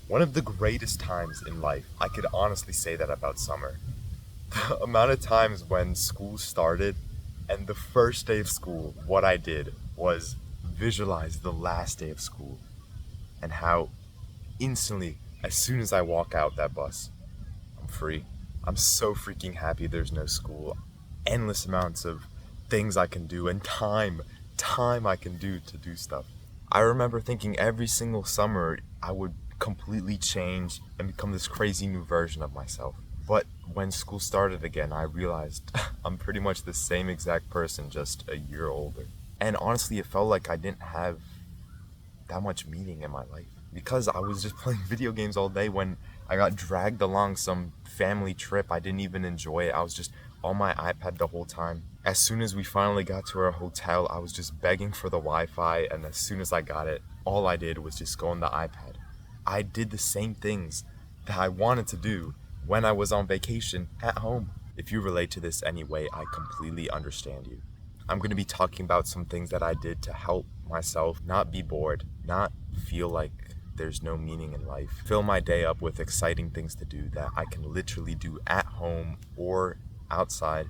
One of the greatest times in life, I could honestly say that about summer. The amount of times when school started and the first day of school, what I did was visualize the last day of school and how instantly, as soon as I walk out that bus, I'm free. I'm so freaking happy there's no school. Endless amounts of things I can do and time I can do to do stuff. I remember thinking every single summer I would completely change and become this crazy new version of myself. But when school started again, I realized I'm pretty much the same exact person, just a year older. And honestly, it felt like I didn't have that much meaning in my life because I was just playing video games all day. When I got dragged along some family trip, I didn't even enjoy it. I was just on my iPad the whole time. As soon as we finally got to our hotel, I was just begging for the Wi-Fi, and as soon as I got it, all I did was just go on the iPad. I did the same things that I wanted to do when I was on vacation at home. If you relate to this anyway, I completely understand you. I'm going to be talking about some things that I did to help myself not be bored, not feel like there's no meaning in life. Fill my day up with exciting things to do that I can literally do at home or outside.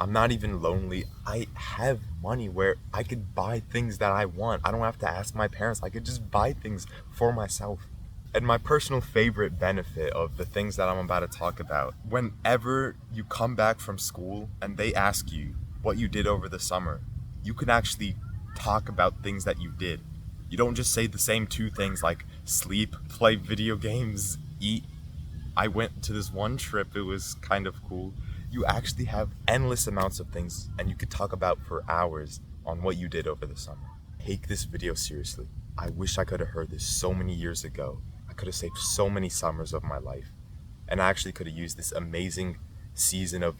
I'm not even lonely. I have money where I could buy things that I want. I don't have to ask my parents. I could just buy things for myself. And my personal favorite benefit of the things that I'm about to talk about, whenever you come back from school and they ask you what you did over the summer, you can actually talk about things that you did. You don't just say the same two things like sleep, play video games, eat. I went to this one trip, it was kind of cool. You actually have endless amounts of things and you could talk about for hours on what you did over the summer. Take this video seriously. I wish I could have heard this so many years ago. I could have saved so many summers of my life. And I actually could have used this amazing season of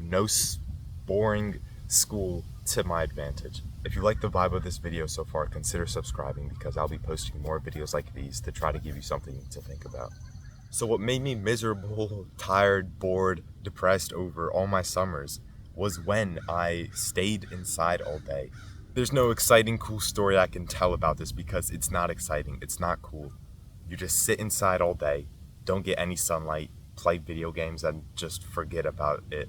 boring school to my advantage. If you like the vibe of this video so far, consider subscribing because I'll be posting more videos like these to try to give you something to think about. So what made me miserable, tired, bored, depressed over all my summers was when I stayed inside all day. There's no exciting, cool story I can tell about this because it's not exciting, it's not cool. You just sit inside all day, don't get any sunlight, play video games, and just forget about it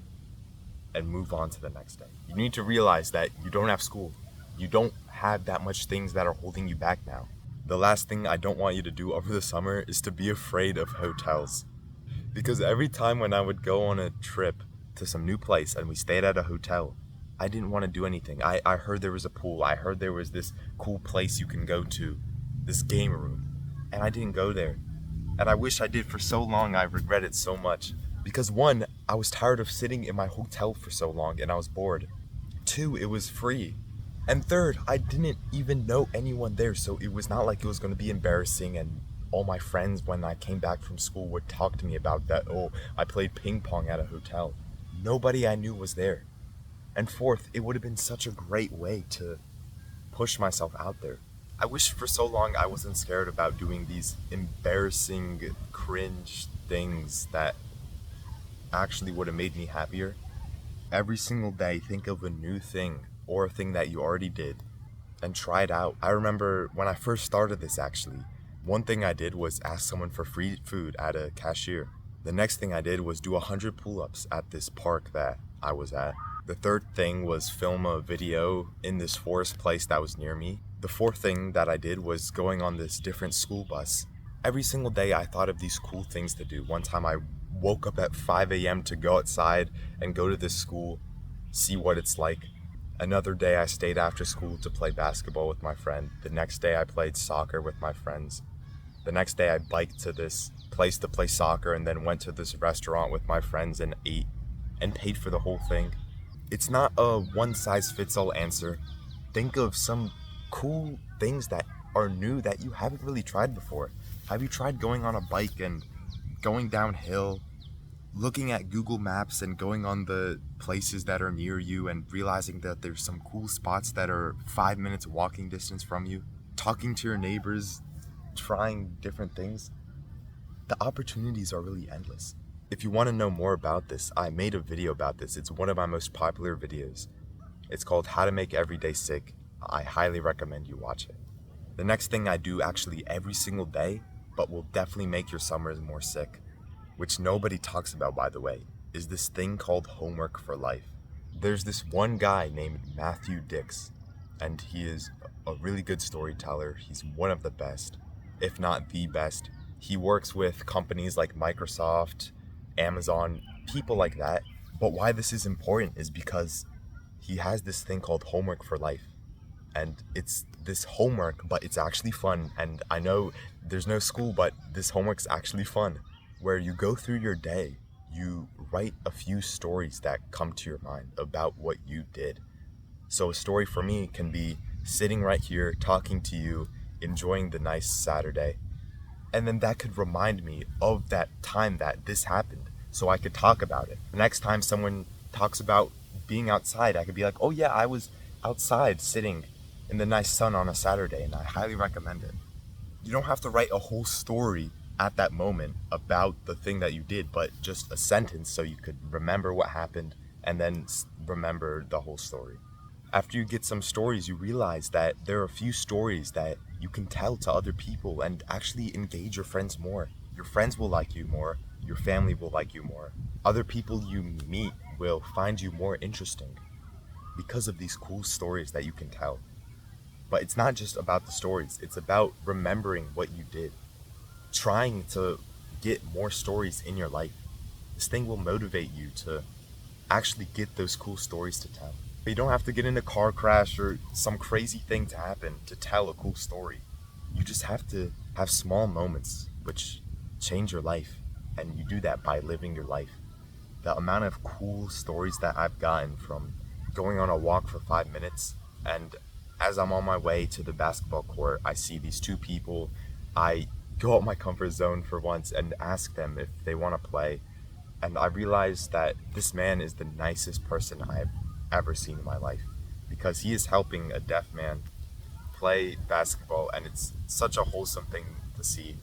and move on to the next day. You need to realize that you don't have school. You don't have that much things that are holding you back now. The last thing I don't want you to do over the summer is to be afraid of hotels. Because every time when I would go on a trip to some new place and we stayed at a hotel, I didn't want to do anything. I heard there was a pool. I heard there was this cool place you can go to, this game room. And I didn't go there. And I wish I did for so long. I regret it so much. Because one, I was tired of sitting in my hotel for so long and I was bored. Two, it was free. And third, I didn't even know anyone there, so it was not like it was going to be embarrassing and all my friends when I came back from school would talk to me about that, oh, I played ping pong at a hotel. Nobody I knew was there. And fourth, it would have been such a great way to push myself out there. I wish for so long I wasn't scared about doing these embarrassing, cringe things that actually would have made me happier. Every single day, think of a new thing or a thing that you already did and try it out. I remember when I first started this actually, one thing I did was ask someone for free food at a cashier. The next thing I did was do 100 pull-ups at this park that I was at. The third thing was film a video in this forest place that was near me. The fourth thing that I did was going on this different school bus. Every single day I thought of these cool things to do. One time I woke up at 5 a.m. to go outside and go to this school, see what it's like. Another day I stayed after school to play basketball with my friend. The next day I played soccer with my friends. The next day I biked to this place to play soccer and then went to this restaurant with my friends and ate and paid for the whole thing. It's not a one-size-fits-all answer. Think of some cool things that are new that you haven't really tried before. Have you tried going on a bike and going downhill, looking at Google Maps and going on the places that are near you and realizing that there's some cool spots that are 5 minutes walking distance from you, talking to your neighbors, trying different things? The opportunities are really endless. If you want to know more about this, I made a video about this. It's one of my most popular videos. It's called How to Make Every Day Sick. I highly recommend you watch it. The next thing I do actually every single day but will definitely make your summers more sick, which nobody talks about, by the way, is this thing called homework for life. There's this one guy named Matthew Dix, and he is a really good storyteller. He's one of the best, if not the best. He works with companies like Microsoft, Amazon, people like that. But why this is important is because he has this thing called homework for life. And it's this homework, but it's actually fun. And I know there's no school, but this homework's actually fun, where you go through your day, you write a few stories that come to your mind about what you did. So a story for me can be sitting right here, talking to you, enjoying the nice Saturday. And then that could remind me of that time that this happened, so I could talk about it. The next time someone talks about being outside, I could be like, oh yeah, I was outside sitting in the nice sun on a Saturday, and I highly recommend it. You don't have to write a whole story at that moment about the thing that you did, but just a sentence so you could remember what happened and then remember the whole story. After you get some stories, you realize that there are a few stories that you can tell to other people and actually engage your friends more. Your friends will like you more, your family will like you more. Other people you meet will find you more interesting because of these cool stories that you can tell. But it's not just about the stories, it's about remembering what you did. Trying to get more stories in your life. This thing will motivate you to actually get those cool stories to tell. You don't have to get in a car crash or some crazy thing to happen to tell a cool story. You just have to have small moments which change your life, and you do that by living your life. The amount of cool stories that I've gotten from going on a walk for 5 minutes, and as I'm on my way to the basketball court, I see these two people. I go out my comfort zone for once and ask them if they want to play, and I realize that this man is the nicest person I've ever seen in my life, because he is helping a deaf man play basketball, and it's such a wholesome thing to see.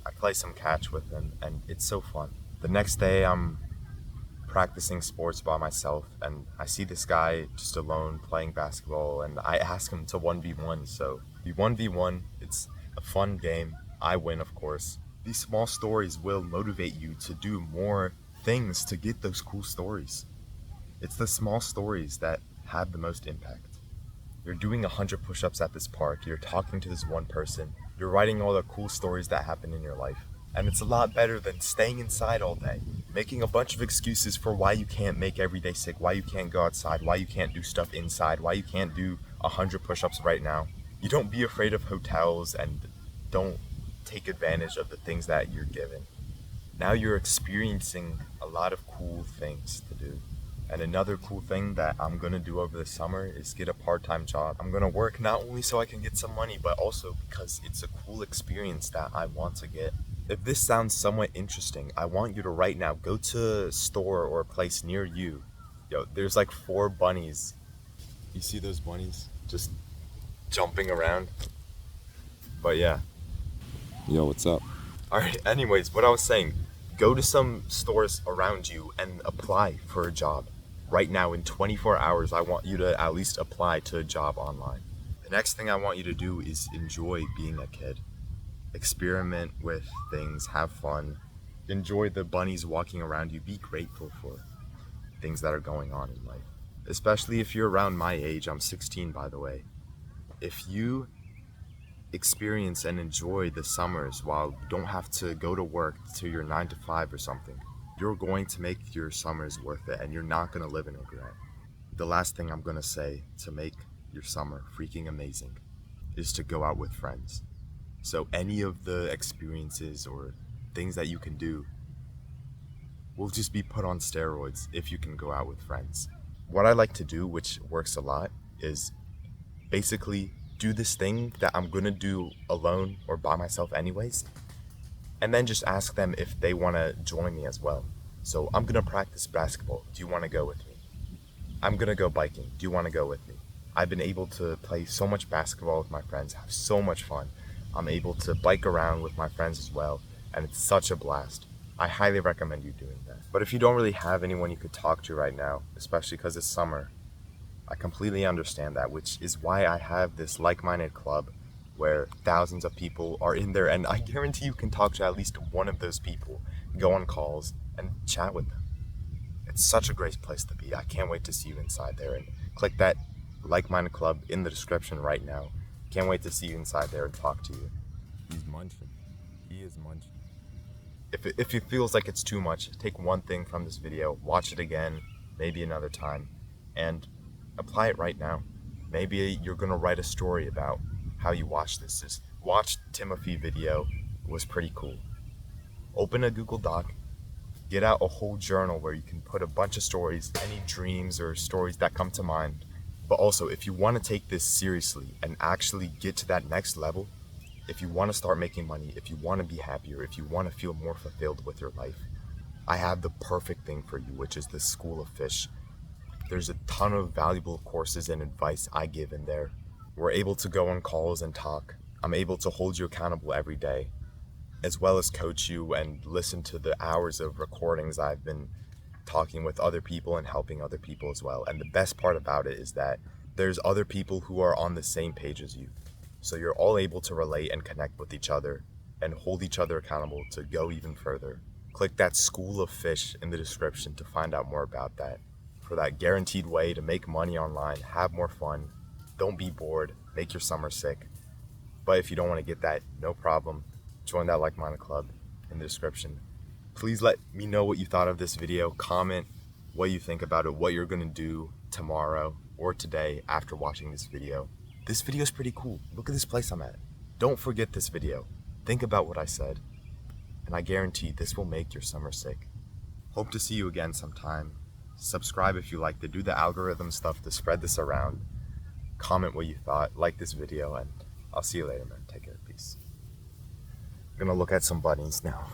I play some catch with him, and it's so fun. The next day I'm practicing sports by myself, and I see this guy just alone playing basketball, and I ask him to 1v1. So we 1v1, it's a fun game. I win, of course. These small stories will motivate you to do more things to get those cool stories. It's the small stories that have the most impact. You're doing 100 push-ups at this park, you're talking to this one person, you're writing all the cool stories that happen in your life. And it's a lot better than staying inside all day, making a bunch of excuses for why you can't make every day sick, why you can't go outside, why you can't do stuff inside, why you can't do 100 push-ups right now. You don't be afraid of hotels, and don't take advantage of the things that you're given. Now you're experiencing a lot of cool things to do. And another cool thing that I'm gonna do over the summer is get a part-time job. I'm gonna work not only so I can get some money, but also because it's a cool experience that I want to get. If this sounds somewhat interesting, I want you to right now go to a store or a place near you. Yo, there's like 4 bunnies. You see those bunnies just jumping around? But yeah. Yo, what's up? Alright, anyways, what I was saying, go to some stores around you and apply for a job. Right now, in 24 hours, I want you to at least apply to a job online. The next thing I want you to do is enjoy being a kid. Experiment with things, have fun, enjoy the bunnies walking around you, be grateful for things that are going on in life. Especially if you're around my age, I'm 16 by the way. If you experience and enjoy the summers while you don't have to go to work to your 9 to 5 or something, you're going to make your summers worth it, and you're not going to live in regret. The last thing I'm going to say to make your summer freaking amazing is to go out with friends. So any of the experiences or things that you can do will just be put on steroids if you can go out with friends. What I like to do, which works a lot, is basically do this thing that I'm gonna do alone or by myself anyways, and then just ask them if they wanna join me as well. So I'm gonna practice basketball. Do you wanna go with me? I'm gonna go biking. Do you wanna go with me? I've been able to play so much basketball with my friends, have so much fun. I'm able to bike around with my friends as well, and it's such a blast. I highly recommend you doing that. But if you don't really have anyone you could talk to right now, especially because it's summer, I completely understand that, which is why I have this like-minded club where thousands of people are in there, and I guarantee you can talk to at least one of those people, go on calls, and chat with them. It's such a great place to be. I can't wait to see you inside there, and click that like-minded club in the description right now. Can't wait to see you inside there and talk to you. He's munching. He is munching. If it feels like it's too much, take one thing from this video, watch it again, maybe another time, and apply it right now. Maybe you're gonna write a story about how you watched this. Just watch Timothy video. It was pretty cool. Open a Google Doc, get out a whole journal where you can put a bunch of stories, any dreams or stories that come to mind. But also, if you want to take this seriously and actually get to that next level, if you want to start making money, if you want to be happier, if you want to feel more fulfilled with your life, I have the perfect thing for you, which is the School of Fish. There's a ton of valuable courses and advice I give in there. We're able to go on calls and talk. I'm able to hold you accountable every day, as well as coach you and listen to the hours of recordings I've been talking with other people and helping other people as well. And the best part about it is that there's other people who are on the same page as you. So you're all able to relate and connect with each other and hold each other accountable to go even further. Click that School of Fish in the description to find out more about that. For that guaranteed way to make money online, have more fun, don't be bored, make your summer sick. But if you don't want to get that, no problem. Join that like-minded club in the description. Please let me know what you thought of this video. Comment what you think about it, what you're going to do tomorrow or today after watching this video. This video is pretty cool. Look at this place I'm at. Don't forget this video. Think about what I said. And I guarantee this will make your summer sick. Hope to see you again sometime. Subscribe if you liked it. Do the algorithm stuff to spread this around. Comment what you thought. Like this video. And I'll see you later, man. Take care. Peace. I'm gonna look at some bunnies now.